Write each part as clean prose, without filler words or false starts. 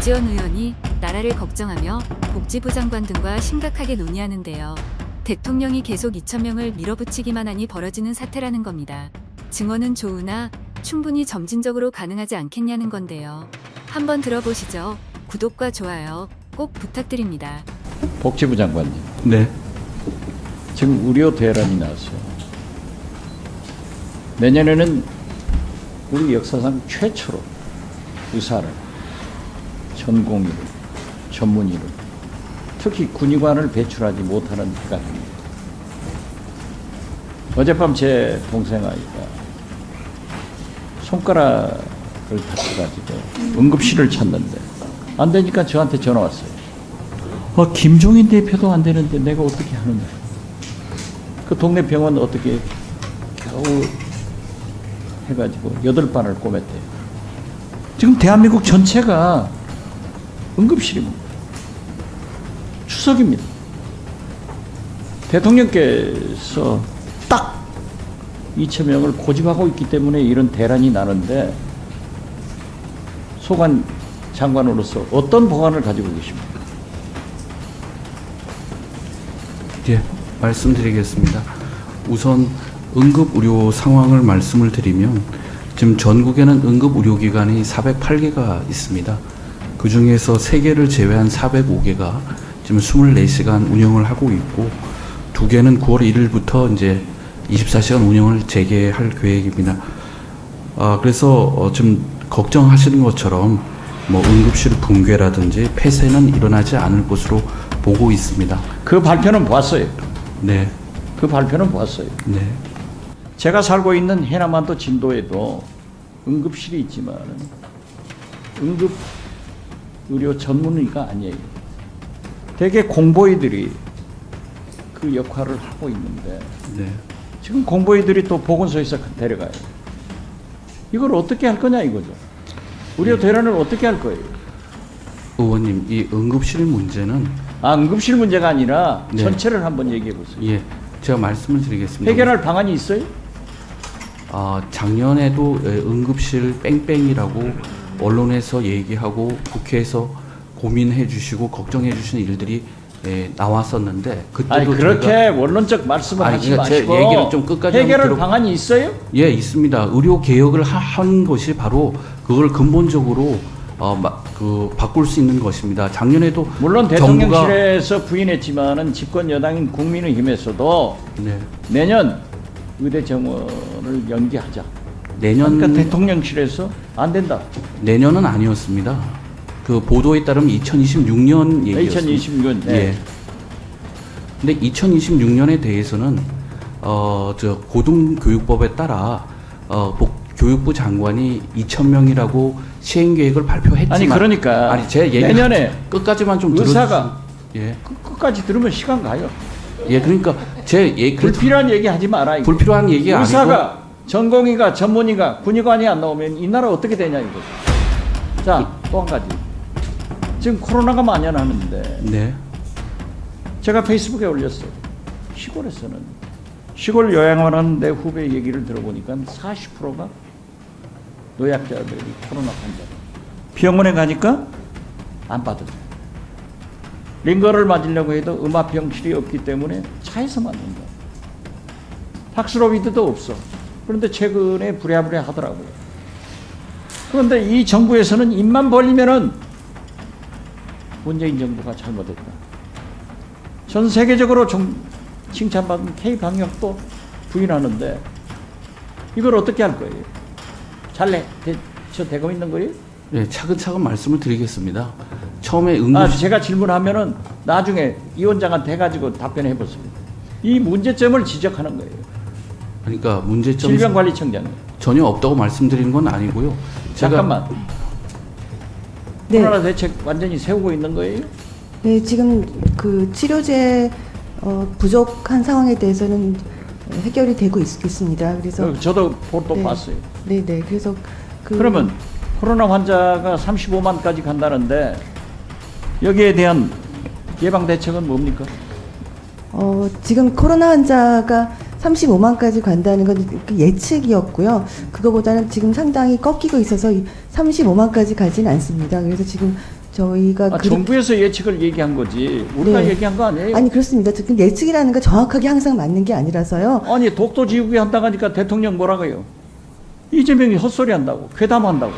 박지원 의원이 나라를 걱정하며 복지부 장관 등과 심각하게 논의하는데요. 대통령이 계속 2,000명을 밀어붙이기만 하니 벌어지는 사태라는 겁니다. 증언은 좋으나 충분히 점진적으로 가능하지 않겠냐는 건데요. 한번 들어보시죠. 구독과 좋아요 꼭 부탁드립니다. 복지부 장관님. 네. 지금 우려 대란이 나왔어요. 내년에는 우리 역사상 최초로 의사를, 전공의를, 전문의를, 특히 군의관을 배출하지 못하는 해가 됩니다. 어젯밤 제 동생 아이가 손가락을 다쳐가지고 응급실을 찾는데 안 되니까 저한테 전화 왔어요. 김종인 대표도 안 되는데 내가 어떻게 하느냐. 그 동네 병원 어떻게 겨우 해가지고 8반을 꼬맸대요. 지금 대한민국 전체가 응급실입니다. 추석입니다. 대통령께서 딱 2,000명을 고집하고 있기 때문에 이런 대란이 나는데 소관 장관으로서 어떤 법안을 가지고 계십니까? 예, 말씀드리겠습니다. 우선 응급의료 상황을 말씀을 드리면 지금 전국에는 응급의료기관이 408개가 있습니다. 그 중에서 3개를 제외한 405개가 지금 24시간 운영을 하고 있고 2개는 9월 1일부터 이제 24시간 운영을 재개할 계획입니다. 그래서 지금 걱정하시는 것처럼 뭐 응급실 붕괴라든지 폐쇄는 일어나지 않을 것으로 보고 있습니다. 그 발표는 봤어요. 네. 그 발표는 봤어요. 네. 제가 살고 있는 해남반도 진도에도 응급실이 있지만 응급의료 전문의가 아니에요. 대개 공보의들이 그 역할을 하고 있는데 네. 지금 공보의들이 또 보건소에서 데려가요. 이걸 어떻게 할 거냐 이거죠. 의료 대란을 어떻게 할 거예요? 의원님, 이 응급실 문제는 응급실 문제가 아니라 네. 전체를 한번 얘기해 보세요. 예, 제가 말씀을 드리겠습니다. 해결할 방안이 있어요? 작년에도 응급실 뺑뺑이라고 언론에서 얘기하고 국회에서 고민해 주시고 걱정해 주시는 일들이 나왔었는데 그때도 그렇게 원론적 말씀을 하지 그러니까 제 마시고 얘기를 좀 끝까지 해결할 방안이 있어요? 예, 있습니다. 의료 개혁을 한 것이 바로 그걸 근본적으로 바꿀 수 있는 것입니다. 작년에도 물론 정부가 대통령실에서 부인했지만은 집권 여당인 국민의힘에서도 네. 내년 의대 정원을 연기하자. 내년 그러니까 대통령실에서 안 된다. 내년은 아니었습니다. 그 보도에 따르면 2026년 얘기였습니다. 2026년. 네. 예. 근데 2026년에 대해서는 고등교육법에 따라 교육부 장관이 2,000명이라고 시행 계획을 발표했지만 아니 그러니까 제 얘기 내년에 끝까지만 좀 의사가 예. 끝까지 들으면 시간 가요. 예, 그러니까 제 얘기 불필요한 얘기 하지 마라. 이거. 불필요한 얘기 아니고 의사가 전공의가 전문의가 군의관이 안 나오면 이 나라 어떻게 되냐 이거. 자, 또 한 가지. 지금 코로나가 만연하는데 네. 제가 페이스북에 올렸어요. 시골에서는 시골 요양원 하는 내 후배 얘기를 들어보니까 40%가 노약자들이 코로나 환자. 병원에 가니까 안 받아줘요. 링거를 맞으려고 해도 음압병실이 없기 때문에 차에서 맞는다. 팍스로비드도 없어. 그런데 최근에 부랴부랴 하더라고요. 그런데 이 정부에서는 입만 벌리면은 문재인 정부가 잘못했다. 전 세계적으로 칭찬받은 K방역도 부인하는데 이걸 어떻게 할 거예요? 저 되고 있는 거예요? 네, 차근차근 말씀을 드리겠습니다. 처음에 제가 질문하면은 나중에 이 원장한테 해가지고 답변해 보습니다. 이 문제점을 지적하는 거예요. 그러니까 문제점이 질병관리청장님. 전혀 없다고 말씀드리는 건 아니고요. 잠깐만. 네. 코로나 대책 완전히 세우고 있는 거예요? 네, 지금 그 치료제 부족한 상황에 대해서는 해결이 되고 있습니다. 그래서 저도 보도 네. 봤어요. 네, 네. 그래서 그러면 코로나 환자가 35만까지 간다는데 여기에 대한 예방 대책은 뭡니까? 지금 코로나 환자가 35만까지 간다는 건 예측이었고요. 그거보다는 지금 상당히 꺾이고 있어서 35만까지 가지는 않습니다. 그래서 지금 저희가 정부에서 예측을 얘기한 거지 우리가 네. 얘기한 거 아니에요? 아니 그렇습니다. 그 예측이라는 건 정확하게 항상 맞는 게 아니라서요. 아니 독도 지우기 한다고 하니까 대통령 뭐라고 해요? 이재명이 헛소리 한다고 괴담한다고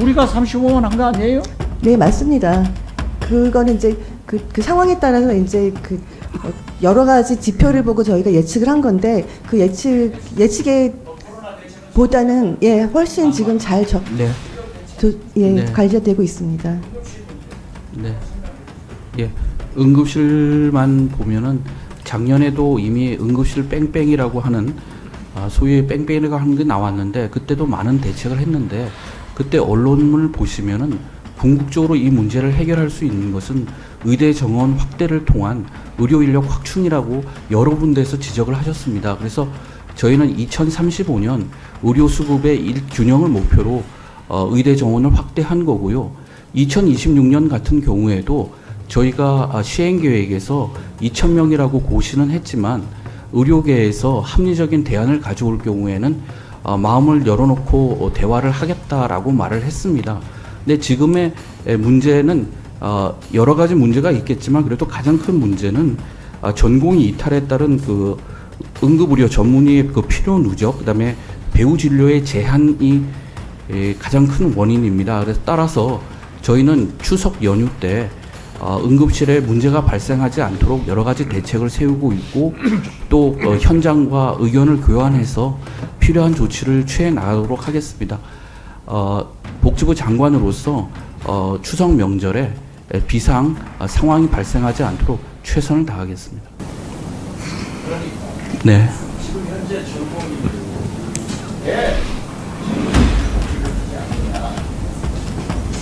우리가 35만 한 거 아니에요? 네, 맞습니다. 그거는 이제 그 상황에 따라서 이제 여러 가지 지표를 보고 저희가 예측을 한 건데 그 예측에 보다는 예, 훨씬 지금 네. 예, 네. 관리되고 있습니다. 네. 예. 응급실만 보면은 작년에도 이미 응급실 뺑뺑이라고 하는 소위 뺑뺑이가 하는 게 나왔는데 그때도 많은 대책을 했는데 그때 언론을 보시면은 궁극적으로 이 문제를 해결할 수 있는 것은 의대 정원 확대를 통한 의료 인력 확충이라고 여러 군데에서 지적을 하셨습니다. 그래서 저희는 2035년 의료 수급의 균형을 목표로 의대 정원을 확대한 거고요. 2026년 같은 경우에도 저희가 시행 계획에서 2,000명이라고 고시는 했지만 의료계에서 합리적인 대안을 가져올 경우에는 마음을 열어놓고 대화를 하겠다라고 말을 했습니다. 근데 지금의 문제는 여러 가지 문제가 있겠지만 그래도 가장 큰 문제는 전공의 이탈에 따른 그 응급의료 전문의의 그 필요 누적, 그다음에 배후 진료의 제한이 가장 큰 원인입니다. 그래서 따라서 저희는 추석 연휴 때 응급실에 문제가 발생하지 않도록 여러 가지 대책을 세우고 있고 또 현장과 의견을 교환해서 필요한 조치를 취해 나가도록 하겠습니다. 복지부 장관으로서 추석 명절에 비상 상황이 발생하지 않도록 최선을 다하겠습니다. 네. 지금 현재 전공이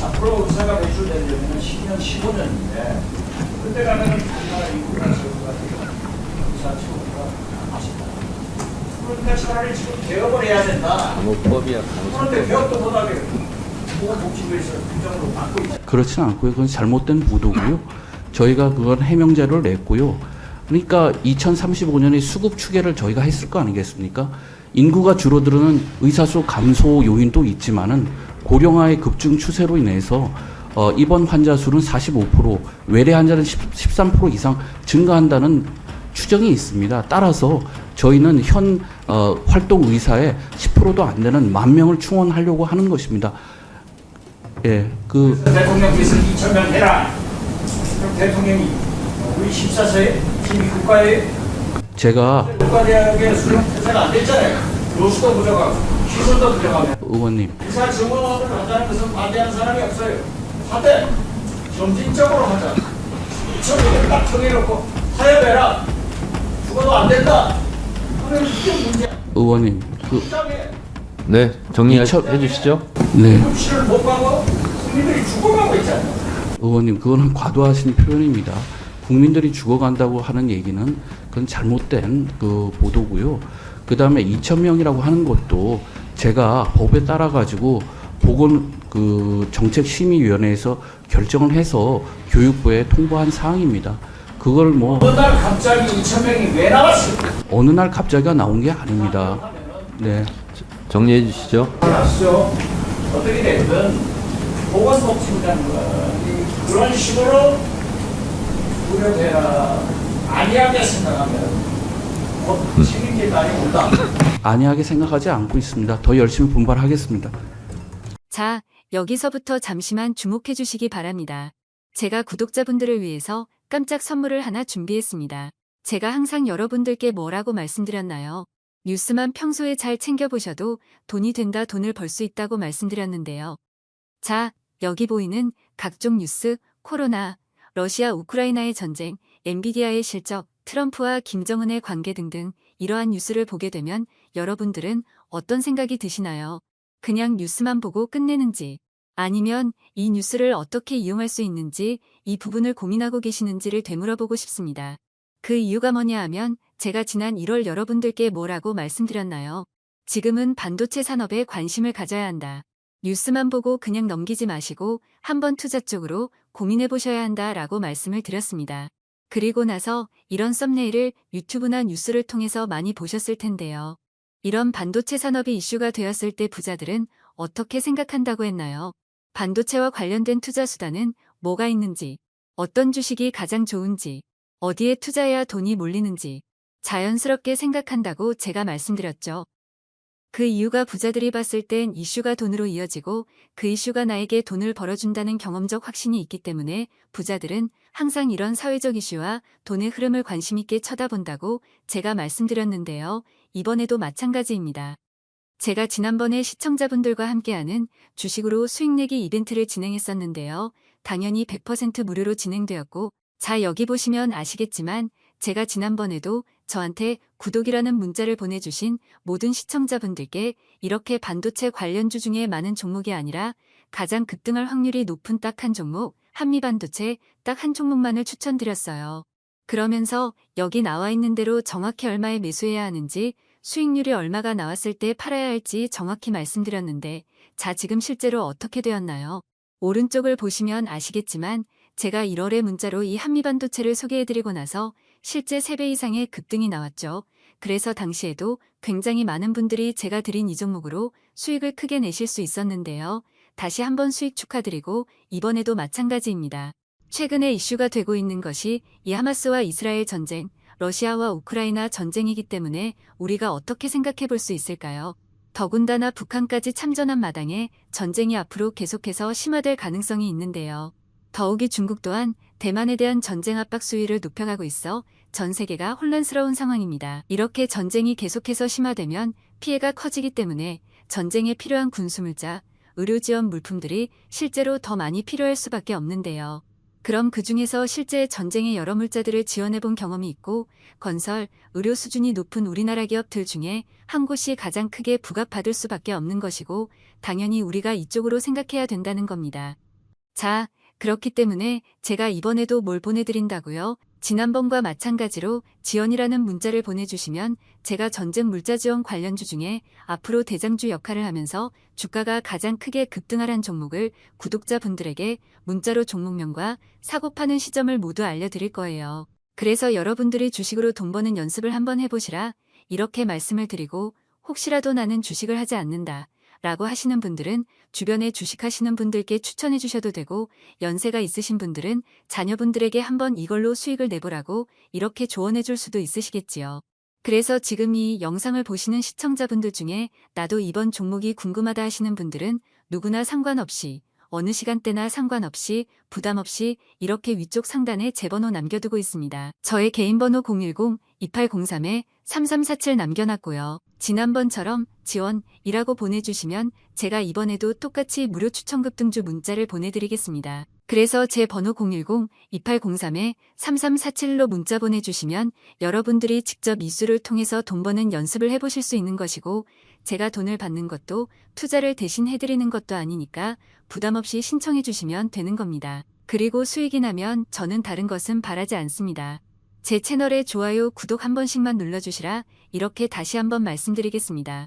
앞으로 의사가 배출되려면 10년, 15년인데 그때 가면은 우리나라 인구가 적어가 의사 처우가 나빠진다. 그러니까 차라리 지금 개업을 해야 된다. 간호법이야. 그런데 개업도 못하게 보건복지부에서 규정으로 막고 있잖아요. 그렇지는 않고요. 그건 잘못된 보도고요. 저희가 그건 해명자료를 냈고요. 그러니까 2035년에 수급 추계를 저희가 했을 거 아니겠습니까? 인구가 줄어드는 의사수 감소 요인도 있지만은 고령화의 급증 추세로 인해서 입원 환자 수는 45%, 외래 환자는 13% 이상 증가한다는 추정이 있습니다. 따라서 저희는 현 활동 의사의 10%도 안 되는 10,000명을 충원하려고 하는 것입니다. 예, 대통령께서 2,000명 해라. 그럼 대통령이 우리 14세에 힘이 국가에 제가 국가대학의 수능 폐쇄가 안 됐잖아요. 교수도 부족하고 시설도 부족하면 의원님 의사 증원을 하자는 것은 반대하는 사람이 없어요. 하되 점진적으로 하자. 2,000명을 딱 정해놓고 타협해라. 죽어도 안 된다. 그러면 이게 문제야. 의원님 국장에 네, 정리해 이천- 주시죠. 네. 응급실을 못 가고 국민들이 죽어가고 있잖아요. 의원님, 그거는 과도하신 표현입니다. 국민들이 죽어간다고 하는 얘기는 그건 잘못된 그 보도고요. 그 다음에 2,000명이라고 하는 것도 제가 법에 따라 가지고 보건 그 정책심의위원회에서 결정을 해서 교육부에 통보한 사항입니다. 그걸 뭐 어느 날 갑자기 2,000명이 왜 나왔어요? 어느 날 갑자기가 나온 게 아닙니다. 네. 정리해 주시죠. 알았죠. 어떻게 됐든 보건복지부라는 건 그런 식으로 우려돼야 안이하게 생각하면 책임질 날이 온다. 안이하게 생각하지 않고 있습니다. 더 열심히 분발하겠습니다. 자, 여기서부터 잠시만 주목해 주시기 바랍니다. 제가 구독자분들을 위해서 깜짝 선물을 하나 준비했습니다. 제가 항상 여러분들께 뭐라고 말씀드렸나요? 뉴스만 평소에 잘 챙겨보셔도 돈이 된다, 돈을 벌 수 있다고 말씀드렸는데요. 자, 여기 보이는 각종 뉴스, 코로나, 러시아 우크라이나의 전쟁, 엔비디아의 실적, 트럼프와 김정은의 관계 등등 이러한 뉴스를 보게 되면 여러분들은 어떤 생각이 드시나요? 그냥 뉴스만 보고 끝내는지, 아니면 이 뉴스를 어떻게 이용할 수 있는지 이 부분을 고민하고 계시는지를 되물어보고 싶습니다. 그 이유가 뭐냐 하면 제가 지난 1월 여러분들께 뭐라고 말씀드렸나요? 지금은 반도체 산업에 관심을 가져야 한다. 뉴스만 보고 그냥 넘기지 마시고 한번 투자 쪽으로 고민해 보셔야 한다라고 말씀을 드렸습니다. 그리고 나서 이런 썸네일을 유튜브나 뉴스를 통해서 많이 보셨을 텐데요. 이런 반도체 산업이 이슈가 되었을 때 부자들은 어떻게 생각한다고 했나요? 반도체와 관련된 투자 수단은 뭐가 있는지, 어떤 주식이 가장 좋은지, 어디에 투자해야 돈이 몰리는지 자연스럽게 생각한다고 제가 말씀드렸죠. 그 이유가 부자들이 봤을 땐 이슈가 돈으로 이어지고 그 이슈가 나에게 돈을 벌어준다는 경험적 확신이 있기 때문에 부자들은 항상 이런 사회적 이슈와 돈의 흐름을 관심 있게 쳐다본다고 제가 말씀드렸는데요. 이번에도 마찬가지입니다. 제가 지난번에 시청자분들과 함께하는 주식으로 수익 내기 이벤트를 진행했었는데요. 당연히 100% 무료로 진행되었고, 자, 여기 보시면 아시겠지만 제가 지난번에도 저한테 구독이라는 문자를 보내주신 모든 시청자분들께 이렇게 반도체 관련주 중에 많은 종목이 아니라 가장 급등할 확률이 높은 딱 한 종목, 한미반도체 딱 한 종목만을 추천드렸어요. 그러면서 여기 나와 있는 대로 정확히 얼마에 매수해야 하는지, 수익률이 얼마가 나왔을 때 팔아야 할지 정확히 말씀드렸는데, 자, 지금 실제로 어떻게 되었나요? 오른쪽을 보시면 아시겠지만 제가 1월에 문자로 이 한미반도체를 소개해드리고 나서 실제 3배 이상의 급등이 나왔죠. 그래서 당시에도 굉장히 많은 분들이 제가 드린 이 종목으로 수익을 크게 내실 수 있었는데요. 다시 한번 수익 축하드리고 이번에도 마찬가지입니다. 최근에 이슈가 되고 있는 것이 이 하마스와 이스라엘 전쟁, 러시아와 우크라이나 전쟁이기 때문에 우리가 어떻게 생각해 볼 수 있을까요? 더군다나 북한까지 참전한 마당에 전쟁이 앞으로 계속해서 심화될 가능성이 있는데요. 더욱이 중국 또한 대만에 대한 전쟁 압박 수위를 높여가고 있어 전 세계가 혼란스러운 상황입니다. 이렇게 전쟁이 계속해서 심화되면 피해가 커지기 때문에 전쟁에 필요한 군수물자, 의료 지원 물품들이 실제로 더 많이 필요할 수밖에 없는데요. 그럼 그 중에서 실제 전쟁의 여러 물자들을 지원해 본 경험이 있고 건설, 의료 수준이 높은 우리나라 기업들 중에 한 곳이 가장 크게 부각받을 수밖에 없는 것이고 당연히 우리가 이쪽으로 생각해야 된다는 겁니다. 자, 그렇기 때문에 제가 이번에도 뭘 보내드린다고요? 지난번과 마찬가지로 지원이라는 문자를 보내주시면 제가 전쟁 물자 지원 관련주 중에 앞으로 대장주 역할을 하면서 주가가 가장 크게 급등하란 종목을 구독자분들에게 문자로 종목명과 사고 파는 시점을 모두 알려드릴 거예요. 그래서 여러분들이 주식으로 돈 버는 연습을 한번 해보시라 이렇게 말씀을 드리고 혹시라도 나는 주식을 하지 않는다 라고 하시는 분들은 주변에 주식하시는 분들께 추천해 주셔도 되고 연세가 있으신 분들은 자녀분들에게 한번 이걸로 수익을 내보라고 이렇게 조언해 줄 수도 있으시겠지요. 그래서 지금 이 영상을 보시는 시청자분들 중에 나도 이번 종목이 궁금하다 하시는 분들은 누구나 상관없이 어느 시간대나 상관없이 부담 없이 이렇게 위쪽 상단에 제 번호 남겨두고 있습니다. 저의 개인 번호 010-2803-3347 남겨놨고요. 지난번처럼 지원이라고 보내주시면 제가 이번에도 똑같이 무료 추천 급등주 문자를 보내드리겠습니다. 그래서 제 번호 010-2803-3347로 문자 보내주시면 여러분들이 직접 이수를 통해서 돈 버는 연습을 해보실 수 있는 것이고 제가 돈을 받는 것도 투자를 대신 해드리는 것도 아니니까 부담 없이 신청해 주시면 되는 겁니다. 그리고 수익이 나면 저는 다른 것은 바라지 않습니다. 제 채널에 좋아요, 구독 한 번씩만 눌러주시라 이렇게 다시 한번 말씀드리겠습니다.